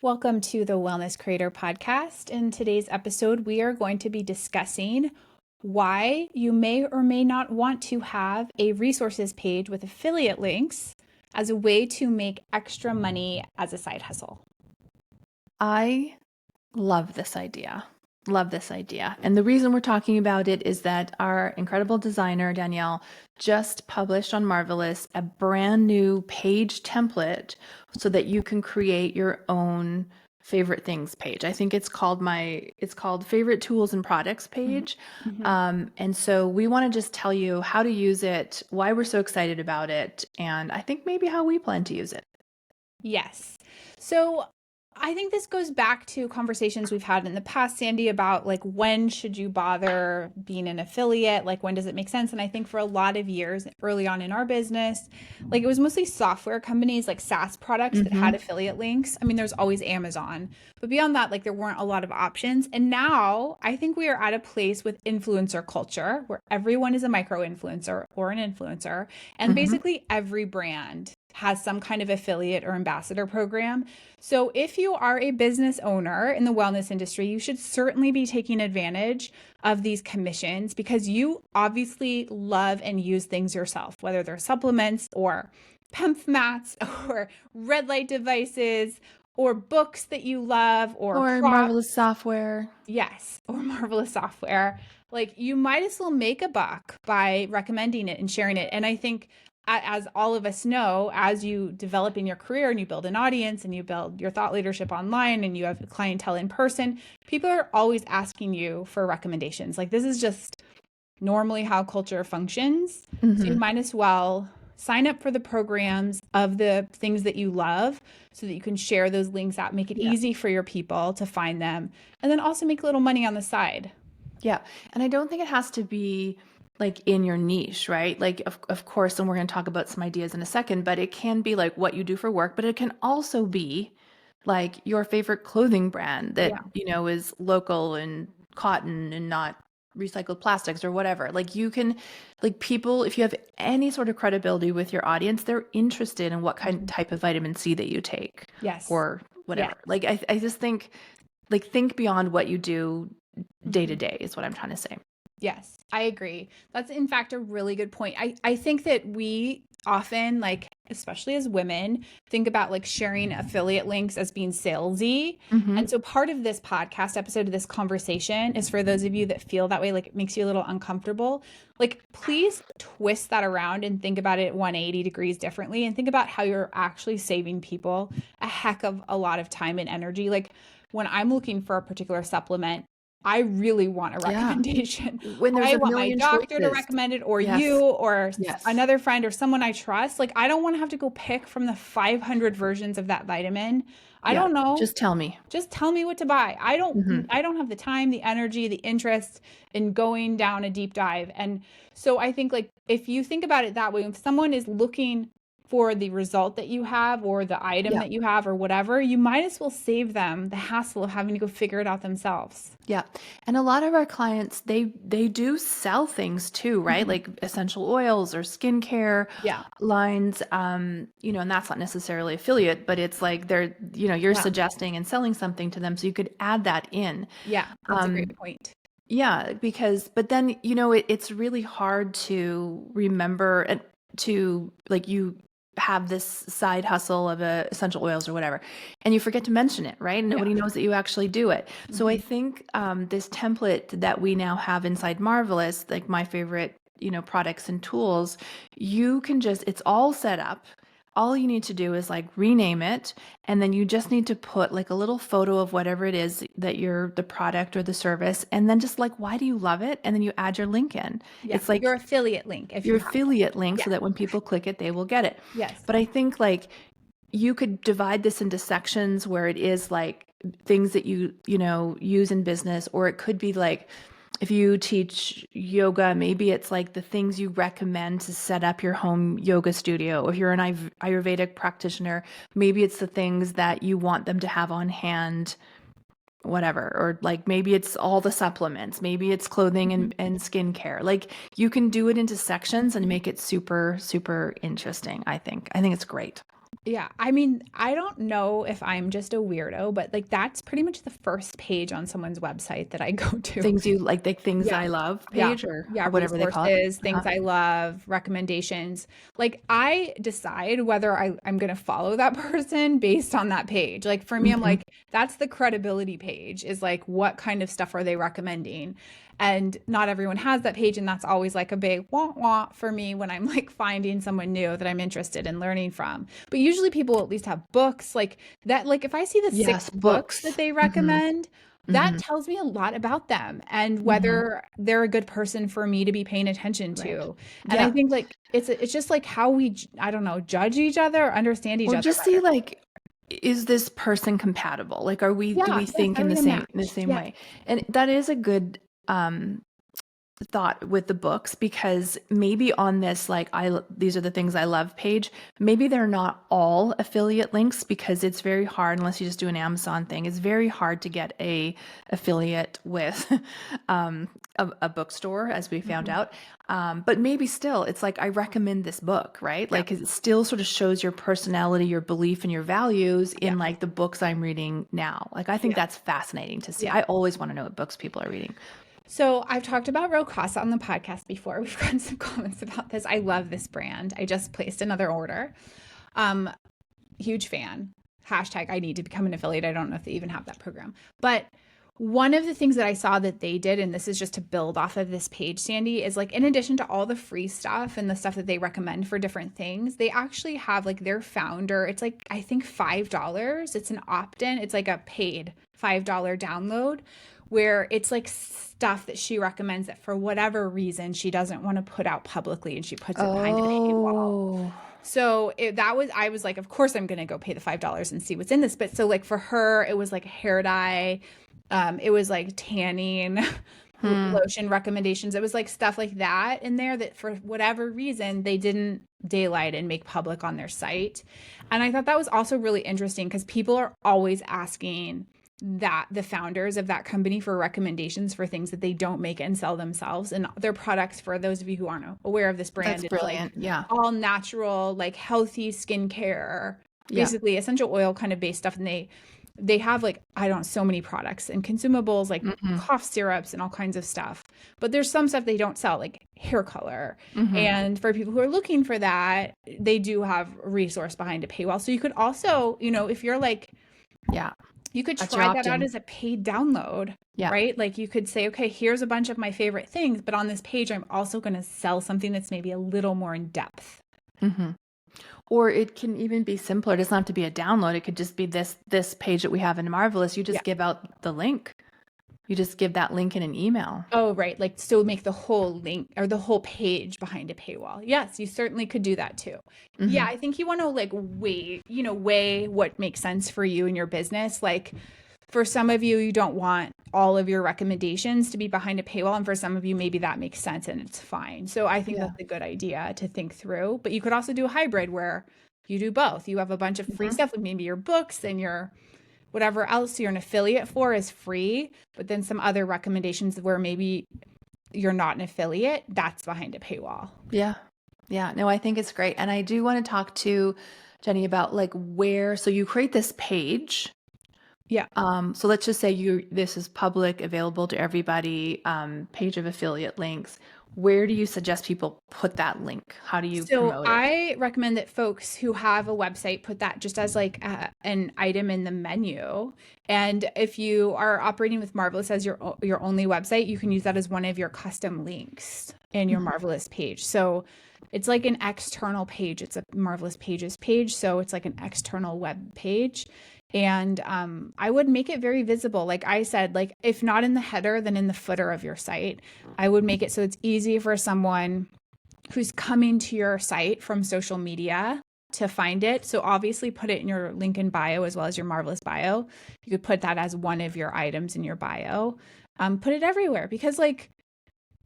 Welcome to the Wellness Creator Podcast. In today's episode, we are going to be discussing why you may or may not want to have a resources page with affiliate links as a way to make extra money as a side hustle. I love this idea. Love this idea. And the reason we're talking about it is that our incredible designer, Danielle, just published on Marvelous a brand new page template so that you can create your own favorite things page. I think it's called favorite tools and products page. And so we want to just tell you how to use it, why we're so excited about it, and I think maybe how we plan to use it. Yes. So I think this goes back to conversations we've had in the past, Sandy, about like when should you bother being an affiliate? Like when does it make sense? And I think for a lot of years early on in our business, like it was mostly software companies like SaaS products that had affiliate links. I mean, there's always Amazon, but beyond that, like there weren't a lot of options. And now I think we are at a place with influencer culture where everyone is a micro influencer or an influencer, and basically every brand has some kind of affiliate or ambassador program. So if you are a business owner in the wellness industry, you should certainly be taking advantage of these commissions because you obviously love and use things yourself, whether they're supplements or PEMF mats or red light devices or books that you love or Marvelous software. Yes, or marvelous software. Like you might as well make a buck by recommending it and sharing it. And I think as all of us know, as you develop in your career and you build an audience and you build your thought leadership online and you have clientele in person, people are always asking you for recommendations. Like this is just normally how culture functions. So you might as well sign up for the programs of the things that you love so that you can share those links out, make it easy for your people to find them, and then also make a little money on the side. Yeah. And I don't think it has to be like in your niche, right? Like, of course, and we're going to talk about some ideas in a second, but it can be like what you do for work, but it can also be like your favorite clothing brand that, is local and cotton and not recycled plastics or whatever. Like you can, like people, if you have any sort of credibility with your audience, they're interested in what type of vitamin C that you take. Yes. Or whatever. Like, I just think, like, think beyond what you do day to day is what I'm trying to say. Yes, I agree. That's in fact a really good point. I think that we often, like, especially as women, think about like sharing affiliate links as being salesy. And so part of this podcast episode of this conversation is for those of you that feel that way, like it makes you a little uncomfortable. Like, please twist that around and think about it 180 degrees differently and think about how you're actually saving people a heck of a lot of time and energy. Like when I'm looking for a particular supplement, I really want a recommendation. When there's I a want my million doctor to choices. recommend it, or you, or Yes. another friend, or someone I trust. Like, I don't want to have to go pick from the 500 versions of that vitamin. I don't know. Just tell me. Just tell me what to buy. I don't have the time, the energy, the interest in going down a deep dive. And so I think like if you think about it that way, if someone is looking for the result that you have or the item that you have or whatever, you might as well save them the hassle of having to go figure it out themselves. Yeah. And a lot of our clients, they do sell things too, right? Like essential oils or skincare lines, and that's not necessarily affiliate, but it's like they're, you're suggesting and selling something to them. So you could add that in. Yeah, that's a great point. Yeah, but then, it's really hard to remember and to like you have this side hustle of essential oils or whatever, and you forget to mention it, right? Nobody knows that you actually do it. So I think this template that we now have inside Marvelous, like my favorite, products and tools, you can it's all set up. All you need to do is like rename it, and then you just need to put like a little photo of whatever it is that you're the product or the service, and then just like, why do you love it? And then you add your link in. It's like your affiliate link. Your affiliate link so that when people click it, they will get it. Yes. But I think like you could divide this into sections where it is like things that you use in business, or it could be like, if you teach yoga, maybe it's like the things you recommend to set up your home yoga studio. If you're an Ayurvedic practitioner, maybe it's the things that you want them to have on hand, whatever. Or like maybe it's all the supplements, maybe it's clothing and skincare. Like you can do it into sections and make it super, super interesting, I think. I think it's great. Yeah, I mean, I don't know if I'm just a weirdo, but like that's pretty much the first page on someone's website that I go to. Things you like, the things Yeah. I love Yeah. page Yeah, or whatever they call it. resources, things Uh-huh. I love, recommendations. Like I decide whether I'm gonna follow that person based on that page. Like for me, I'm Mhm. like, that's the credibility page, is like what kind of stuff are they recommending? And not everyone has that page, and that's always like a big wah wah for me when I'm like finding someone new that I'm interested in learning from. But usually people at least have books like that. Like if I see the six Yes, books that books. they Mhm. recommend, that Mhm. tells me a lot about them and Mhm. whether they're a good person for me to be paying attention Right. to. And I Yeah. think like it's just like how we I don't know, judge each other, or understand each Or other just see better. like, is this person compatible? Like, do Yeah, we yes, think are in we a the match? same Yeah. way? And that is a good thought with the books, because maybe on this like these are the things I love page, maybe they're not all affiliate links, because it's very hard, unless you just do an Amazon thing, it's very hard to get a affiliate with um a bookstore, as we found Mhm. out. But maybe still it's like, I recommend this book, right? Yeah. Like, 'cause it still sort of shows your personality, your belief, and your values Yeah. in like the books I'm reading now. Like, I think Yeah. that's fascinating to see. Yeah. I always want to know what books people are reading. So I've talked about Rocasa on the podcast before. We've gotten some comments about this. I love this brand. I just placed another order. Um, Huge fan. Hashtag I need to become an affiliate. I don't know if they even have that program. But one of the things that I saw that they did, and this is just to build off of this page, Sandy, is like in addition to all the free stuff and the stuff that they recommend for different things, they actually have like their founder. It's like, I think $5. It's an opt in, it's like a paid $5 download where it's like stuff that she recommends that for whatever reason she doesn't want to put out publicly, and she puts it behind a paywall. Oh. So I was like, of course I'm gonna go pay the $5 and see what's in this. But so like for her, it was like hair dye, it was like tanning Hmm. lotion recommendations. It was like stuff like that in there that for whatever reason they didn't daylight and make public on their site. And I thought that was also really interesting because people are always asking that the founders of that company for recommendations for things that they don't make and sell themselves, and their products, for those of you who aren't aware of this That's brand, it's like brilliant. Yeah. all natural, like healthy skincare, Yeah. basically essential oil kind of based stuff. And they have like, I don't know, so many products and consumables like Hmm. cough syrups and all kinds of stuff. But there's some stuff they don't sell, like hair color. Hmm. And for people who are looking for that, they do have a resource behind a paywall. So you could also, if you're like, Yeah. you could That's your try that out opt-in. as a paid download, Yeah. right? Like you could say, okay, here's a bunch of my favorite things, but on this page, I'm also going to sell something that's maybe a little more in depth. Hmm. Or it can even be simpler. It doesn't have to be a download. It could just be this page that we have in Marvelous. You Yeah. just give out the link. You just give that link in an email. Oh, right. Like still make the whole link or the whole page behind a paywall. Yes, you certainly could do that too. Yeah, Hmm. I think you want to like weigh what makes sense for you and your business. Like for some of you, you don't want all of your recommendations to be behind a paywall. And for some of you, maybe that makes sense and it's fine. So I think Yeah. that's a good idea to think through. But you could also do a hybrid where you do both. You have a bunch of free Hmm. stuff, like maybe your books and your whatever else you're an affiliate for is free, but then some other recommendations where maybe you're not an affiliate, that's behind a paywall. Yeah. Yeah. No, I think it's great. And I do want to talk to Jenny about like so you create this page. Yeah. So let's just say this is public, available to everybody, page of affiliate links. Where do you suggest people put that link? How do you So promote it? I recommend that folks who have a website put that just as like an item in the menu. And if you are operating with Marvelous as your only website, you can use that as one of your custom links in your Mhm. Marvelous page. So it's like an external page. It's a Marvelous Pages page, so it's like an external web page. And I would make it very visible. Like I said, like if not in the header, then in the footer of your site. I would make it so it's easy for someone who's coming to your site from social media to find it. So obviously put it in your link in bio as well as your Marvelous bio. You could put that as one of your items in your bio. Put it everywhere because like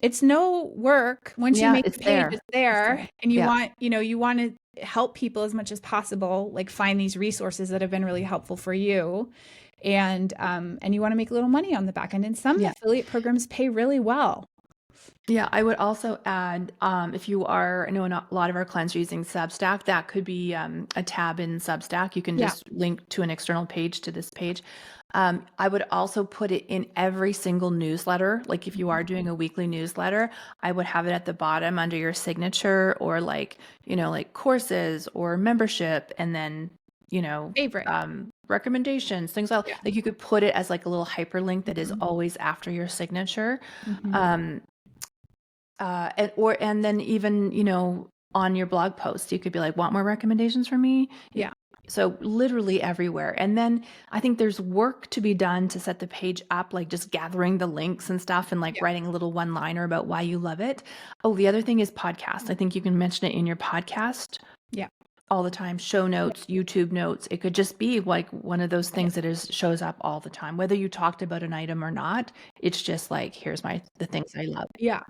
it's no work once you Yeah, make it's the page, there. it's there, there. and Yeah. you want to help people as much as possible, like find these resources that have been really helpful for you. And you want to make a little money on the back end. And some Yeah. affiliate programs pay really well. Yeah, I would also add, if you are, I know a lot of our clients are using Substack, that could be a tab in Substack. You can Yeah. just link to an external page to this page. I would also put it in every single newsletter. Like if you are doing a weekly newsletter, I would have it at the bottom under your signature, or like, like courses or membership, and then, Favorite. recommendations, things like you could put it as like a little hyperlink that is always after your signature. Mhm. Um, and then even, on your blog post, you could be like, want more recommendations from me? Yeah. So literally everywhere. And then I think there's work to be done to set the page up, like just gathering the links and stuff, and like Yeah. writing a little one-liner about why you love it. Oh, the other thing is podcast. I think you can mention it in your podcast Yeah. all the time. Show notes, YouTube notes. It could just be like one of those things that shows up all the time, whether you talked about an item or not. It's just like, here's the things I love. Yeah.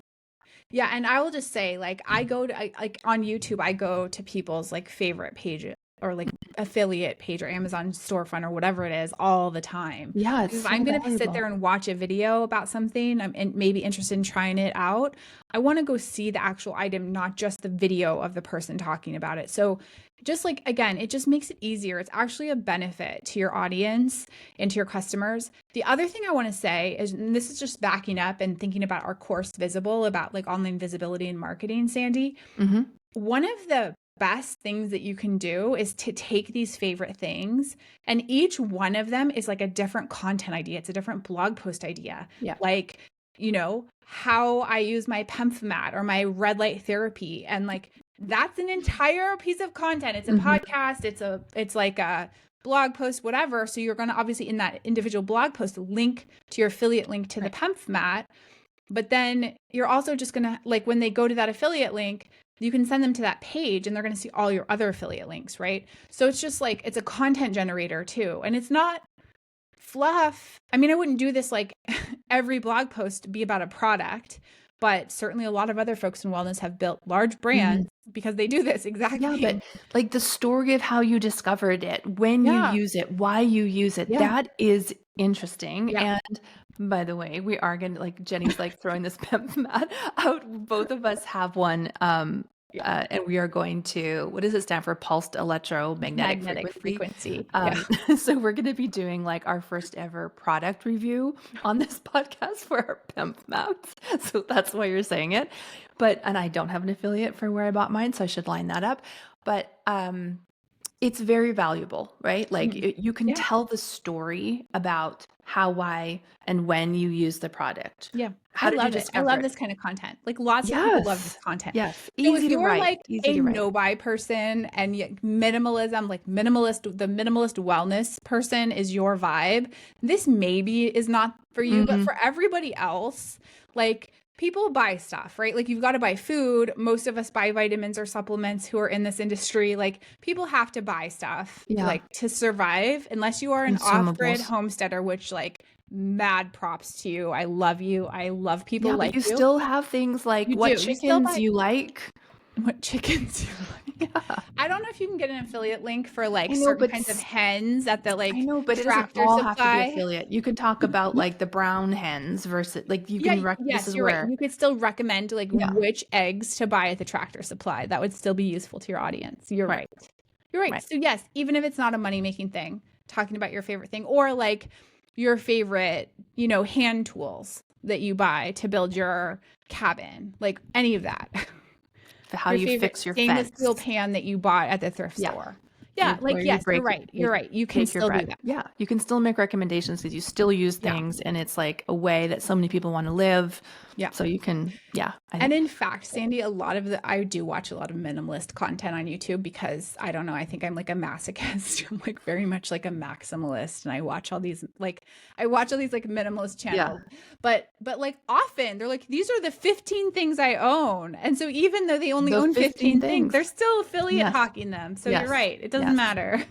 Yeah, and I will just say, like, like on YouTube, I go to people's like favorite page or like affiliate page or Amazon storefront or whatever it is all the time. Yeah, it's Because if so I'm gonna sit valuable. there and watch a video about something, I'm maybe interested in trying it out. I want to go see the actual item, not just the video of the person talking about it. So just like again, it just makes it easier. It's actually a benefit to your audience and to your customers. The other thing I want to say is, and this is just backing up and thinking about our course Visible, about like online visibility and marketing, Sandy. Mm-hmm. One of the best things that you can do is to take these favorite things, and each one of them is like a different content idea. It's a different blog post idea. Yeah. Like, how I use my PEMF mat or my red light therapy. And like, that's an entire piece of content. It's a podcast. It's like a blog post, whatever. So you're going to obviously in that individual blog post link to your affiliate link to the PEMF mat. But then you're also just going to, like, when they go to that affiliate link, you can send them to that page and they're going to see all your other affiliate links, right? So it's just like, it's a content generator too. And it's not fluff. I mean, I wouldn't do this like every blog post to be about a product, but certainly a lot of other folks in wellness have built large brands because they do this exact Yeah, thing. but like the story of how you discovered it, when you use it, why you use it, that is interesting. Yeah. And by the way, we are going to, like, Jenny's like throwing this PEMF mat out. Both of us have one. And we are going to, what does it stand for? Pulsed electromagnetic frequency. So we're going to be doing like our first ever product review on this podcast for our PEMF mats. So that's why you're saying it. And I don't have an affiliate for where I bought mine, so I should line that up. But it's very valuable, right? Like you can tell the story about how, why, and when you use the product. Yeah. How did you I discover love it? this kind of content. Like lots of people love this content. Yes. So Easy if to you're write. like Easy a to write. no-buy person and minimalism, like the minimalist wellness person is your vibe, this maybe is not for you, but for everybody else, like people buy stuff, right? Like you've got to buy food. Most of us buy vitamins or supplements who are in this industry. Like people have to buy stuff like to survive, unless you are an off-grid homesteader, which like mad props to you. I love you. I love people like you. You still have things like what chickens you like. What chickens you like. Yeah. I don't know if you can get an affiliate link for like certain kinds of hens at the like Tractor all Supply. have to be affiliate. You could talk about like the brown hens versus like you can yes, you're right. You could still recommend like which eggs to buy at the Tractor Supply. That would still be useful to your audience. You're right. You're right. So yes, even if it's not a money-making thing, talking about your favorite thing or like your favorite, hand tools that you buy to build your cabin, like any of that. How you fix your stainless fence. steel pan that you bought at the thrift store. Yeah, yes, you're right. You're right. You can still do that. Yeah, you can still make recommendations because you still use things, and it's like a way that so many people want to live. Yeah. So you can, And in fact, Sandy, I do watch a lot of minimalist content on YouTube because I don't know, I think I'm like a masochist. I'm like very much like a maximalist, and I watch all these like minimalist channels. But like often they're like, these are the 15 things I own. And so even though they only own 15 things, they're still affiliate hawking them. So you're right. It doesn't matter.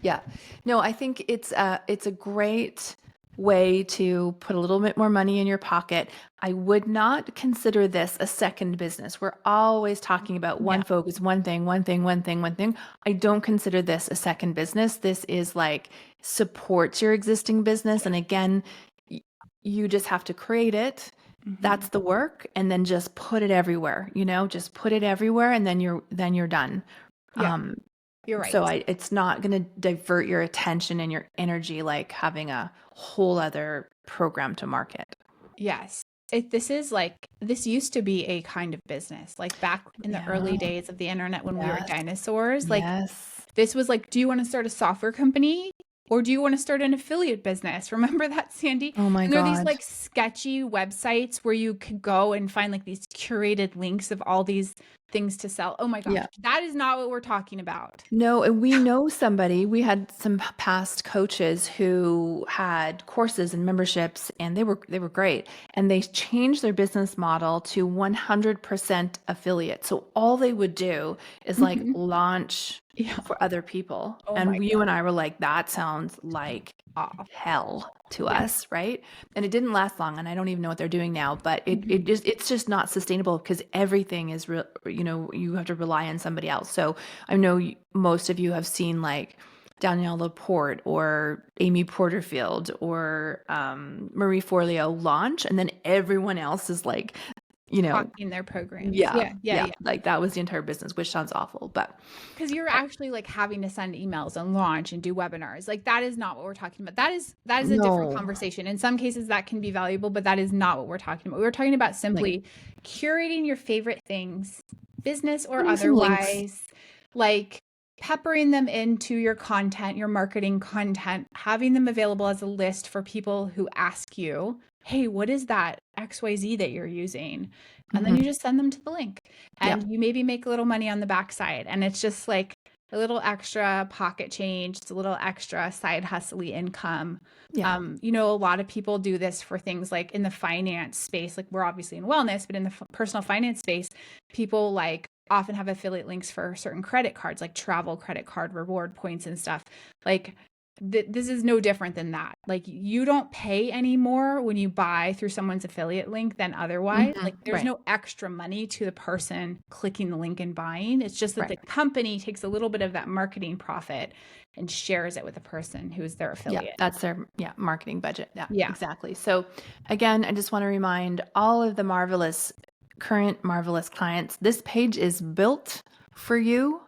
Yeah. No, I think it's a great way to put a little bit more money in your pocket. I would not consider this a second business. We're always talking about one focus, one thing. I don't consider this a second business. This is like supports your existing business. And again, you just have to create it That's the work, and then just put it everywhere, just put it everywhere, and then you're done. Yeah, you're So right. it's not going to divert your attention and your energy like having a whole other program to market. Yes. This used to be a kind of business. Like back in the Yeah. early days of the internet when we were Yes. dinosaurs, like Yes. this was like, do you want to start a software company or do you want to start an affiliate business? Remember that, Sandy? Oh my And there are these God. like sketchy websites where you could go and find like these curated links of all these things to sell. Oh my gosh, Yeah. that is not what we're talking about. No, and we know somebody, we had some past coaches who had courses and memberships, and they were great. And they changed their business model to 100% affiliate. So all they would do is like Mhm. launch Yeah. for other people. Oh my And you and I were like, that sounds like God. hell to Yeah. us, right? And it didn't last long, and I don't even know what they're doing now, but Mhm. it's just not sustainable because everything is real, you have to rely on somebody else. So I know most of you have seen like Danielle Laporte or Amy Porterfield or Marie Forleo launch, and then everyone else is like, Talking their programs. yeah, Yeah, yeah, yeah, yeah. like that was the entire business, which sounds awful, but Because you're actually like having to send emails and launch and do webinars. Like that is not what we're talking about. That is a different no, conversation. In some cases that can be valuable, but that is not what we're talking about. We're talking about like simply curating your favorite things, business or putting some links. otherwise, like peppering them into your content, your marketing content, having them available as a list for people who ask you, "Hey, what is that XYZ that you're using?" And then Mhm. you just send them to the link Yeah, and you maybe make a little money on the backside. And it's just like a little extra pocket change, it's a little extra side hustly income. yeah, A lot of people do this for things like in the finance space, like we're obviously in wellness, but in the personal finance space, people like often have affiliate links for certain credit cards, like travel credit card reward points and stuff. Like this is no different than that. Like you don't pay any more when you buy through someone's affiliate link than otherwise. Like there's right, no extra money to the person clicking the link and buying. It's just that right. the company takes a little bit of that marketing profit and shares it with the person who is their Yeah, affiliate. that's their marketing budget. Yeah, Yeah. exactly. So again, I just want to remind all of the current Marvelous clients, this page is built for you.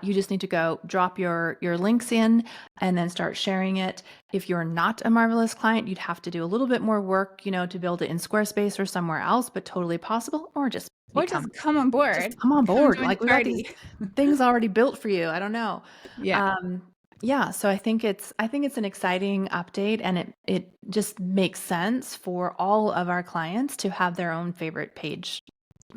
You just need to go drop your links in and then start sharing it. If you're not a Marvelous client, you'd have to do a little bit more work, to build it in Squarespace or somewhere else, but totally possible, or just Or become just come on just board. come on Come board. join the Like we got these party. things already built for you. I don't know. Yeah. Um, yeah, so I think it's an exciting update, and it just makes sense for all of our clients to have their own favorite page,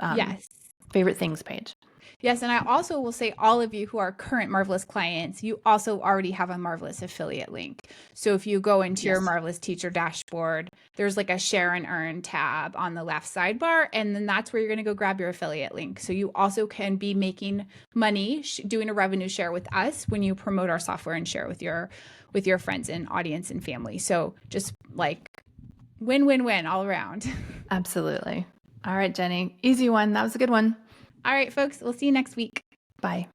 Yes. favorite things page. Yes, and I also will say all of you who are current Marvelous clients, you also already have a Marvelous affiliate link. So if you go into your Yes. Marvelous teacher dashboard, there's like a share and earn tab on the left sidebar, and then that's where you're going to go grab your affiliate link. So you also can be making money doing a revenue share with us when you promote our software and share with your friends and audience and family. So just like win win win all around. Absolutely. All right, Jenny. Easy one. That was a good one. All right, folks, we'll see you next week. Bye.